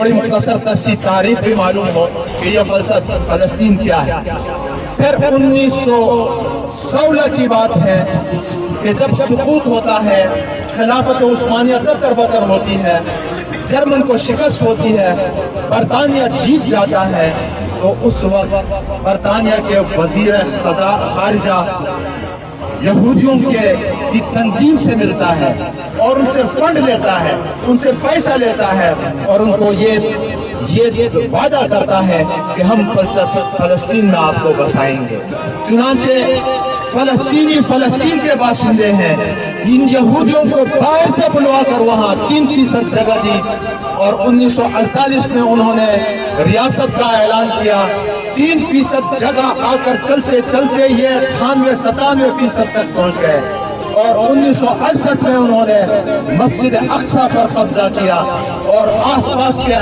بڑی مختصر سی تاریخ بھی معلوم ہو کہ یہ فلسطین کیا ہے۔ پھر 1916 کی بات ہے کہ جب سقوط ہوتا ہے، خلافت عثمانیہ در بدر ہوتی ہے، جرمن کو شکست ہوتی ہے، برطانیہ جیت جاتا ہے، تو اس وقت برطانیہ کے وزیر خارجہ یہودیوں کی تنظیم سے ملتا ہے اور ان سے فنڈ لیتا ہے، ان سے پیسہ لیتا ہے اور ان کو یہ وعدہ کرتا ہے کہ ہم فلسطین میں آپ کو بسائیں گے۔ چنانچہ فلسطین کے باشندے ہیں، ان یہودیوں کو باہر سے بلوا کر وہاں 3% جگہ دی اور 1948 میں انہوں نے ریاست کا اعلان کیا۔ 3% جگہ آ کر چلتے چلتے یہ 98-97% تک پہنچ گئے اور 1968 میں انہوں نے مسجد اقصی پر قبضہ کیا اور آس پاس کے